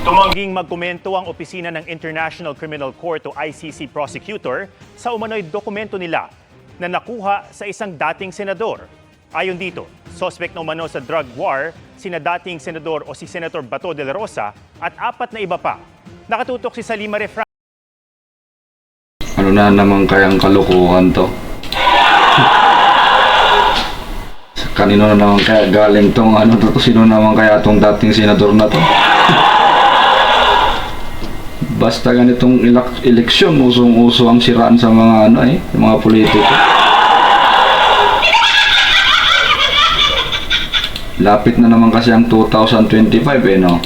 Tumangging magkomento ang opisina ng International Criminal Court o ICC prosecutor sa umano'y dokumento nila na nakuha sa isang dating senador. Ayon dito, suspect na umano sa drug war, sina dating senador o si Senator Bato de la Rosa at 4 na iba pa. Nakatutok si Salima Refran. Ano na naman kayang kalukuhan to? Kanino na naman kaya galing tong ano to? Sino naman kaya tong dating senador na to? Basta ganitong eleksyon, usong-uso ang siraan sa mga mga politiko. Lapit na naman kasi ang 2025 no?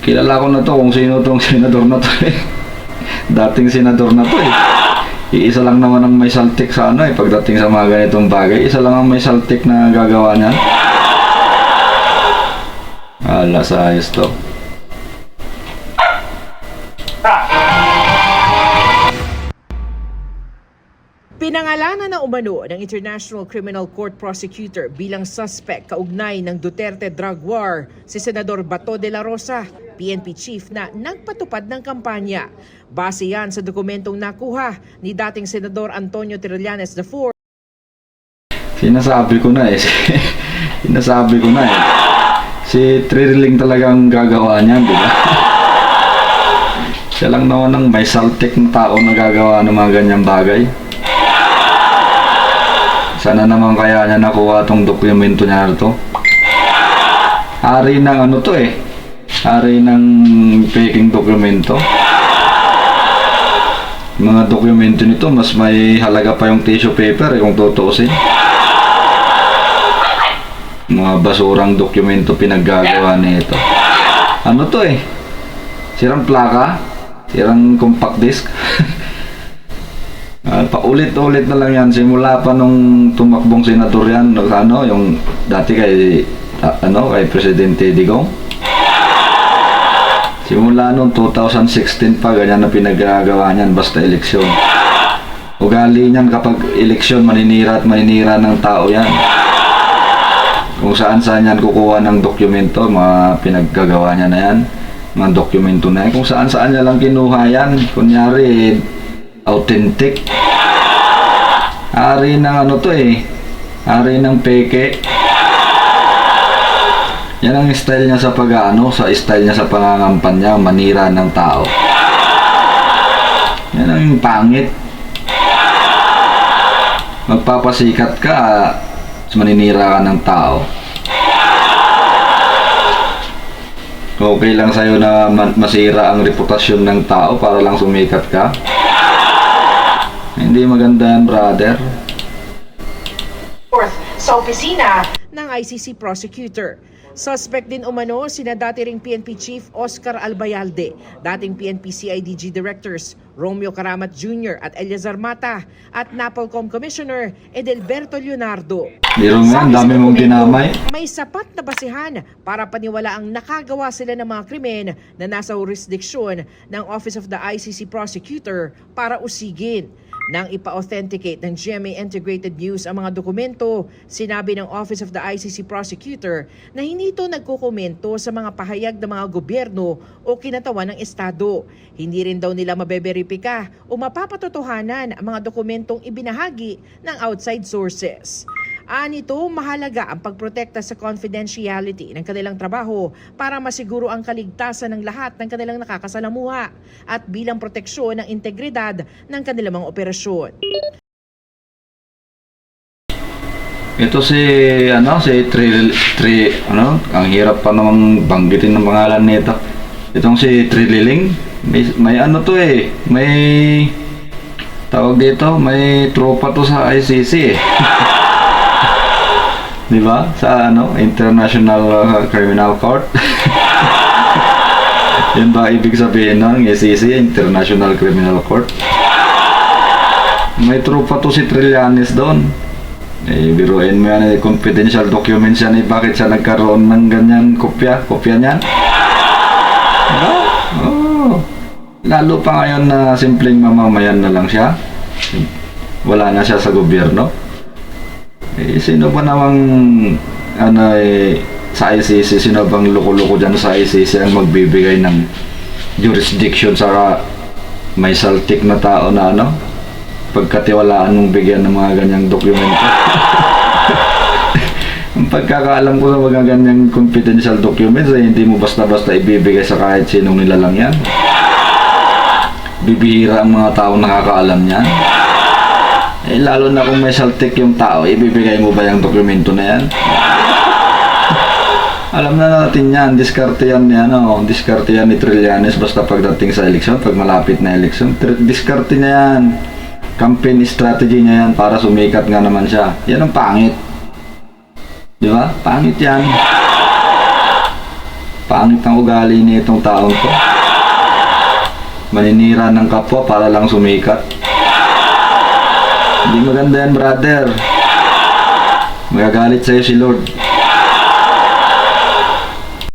Kilala ko na to kung sino tong senador na to Dating senador na to Iisa lang naman ang may saltik sa pagdating sa mga ganitong bagay. Isa lang ang may saltik na gagawa niya. Ala sa ayos to. Pinangalanan na umano ng International Criminal Court prosecutor bilang suspect kaugnay ng Duterte drug war si Senador Bato de la Rosa, PNP chief na nagpatupad ng kampanya. Base yan sa dokumentong nakuha ni dating Senador Antonio Trillanes IV. Sinasabi ko na Sinasabi ko na Si Trilling talagang gagawa niyan, di ba? Siya lang naman ang may saltik na tao na gagawa ng mga ganyang bagay. Sana naman kaya niya nakuha tong dokumento niya na to. Hari ng Hari ng faking dokumento. Mga dokumento nito mas may halaga pa yung tissue paper kung tutuusin. Mga basurang dokumento pinaggagawa nito. Ano to Sirang plaka? Sirang compact disc? Paulit-ulit na lang yan simula pa nung tumakbong senador yan yung dati kay Presidente Digong. Simula nung 2016 pa ganyan na pinaggagawa niyan basta eleksyon. Ugali niyan kapag eleksyon maninira at maninira ng tao yan. Kung saan-saan yan kukuha ng dokumento, mga pinaggagawa niya na yan, mga dokumento na yan. Kung saan-saan niya lang kinuha yan, kunyari authentic. Hari ng hari ng peke. Yan ang style niya sa sa style niya sa pangangampanya, manira ng tao. Yan ang pangit. Magpapasikat ka, maninira ka ng tao. Okay lang sa'yo na masira ang reputasyon ng tao para lang sumikat ka. Hindi maganda yan, brother. Sa opisina ng ICC prosecutor. Suspect din umano sina dati ring PNP Chief Oscar Albayalde, dating PNP CIDG Directors Romeo Karamat Jr. at Eliazar Mata at NAPOLCOM Commissioner Edelberto Leonardo. Biro nga, dami mong dinamay. May sapat na basihan para paniwalaang nakagawa sila ng mga krimen na nasa jurisdiksyon ng Office of the ICC Prosecutor para usigin. Nang ipa-authenticate ng GMA Integrated News ang mga dokumento, sinabi ng Office of the ICC Prosecutor na hindi ito nagkukomento sa mga pahayag ng mga gobyerno o kinatawan ng Estado. Hindi rin daw nila mabeberipika o mapapatotohanan ang mga dokumentong ibinahagi ng outside sources. Anito, mahalaga ang pagprotekta sa confidentiality ng kanilang trabaho para masiguro ang kaligtasan ng lahat ng kanilang nakakasalamuha at bilang proteksyon ng integridad ng kanilang mga operasyon. Ito ang hirap pa namang banggitin ng pangalan nito. Itong si Trililing, may may tawag dito, may tropa to sa ICC Di ba? Sa International Criminal Court. Yan ba ibig sabihin ng ICC, International Criminal Court? May tropa to si Trillanes doon. Biruin mo yan, confidential documents yan, bakit siya nagkaroon ng ganyan kopya niyan? Diba? Lalo pa ngayon na simpleng mamamayan na lang siya. Wala na siya sa gobyerno. Sino ba namang sa ICC, sino bang loko-loko dyan sa ICC ang magbibigay ng jurisdiction sa may saltik na tao na pagkatiwalaan mong bigyan ng mga ganyang dokumento. Ang pagkakaalam ko sa mga ganyang confidential documents ay hindi mo basta-basta ibibigay sa kahit sinong nilalang yan. Bibihira ang mga tao nakakaalam yan. Eh lalo na kung may saltik yung tao, ibibigay mo ba yung dokumento na yan? Alam na natin yan, diskarte yan ni Trillanes basta pagdating sa eleksyon, pag malapit na eleksyon, diskarte niya yan. Campaign strategy niya yan para sumikat nga naman siya. Yan ang pangit. Di ba? Pangit yan. Pangit ang ugali ni itong taong to. Maninira ng kapwa para lang sumikat. Hindi maganda yan, brother. Magagalit sa'yo si Lord.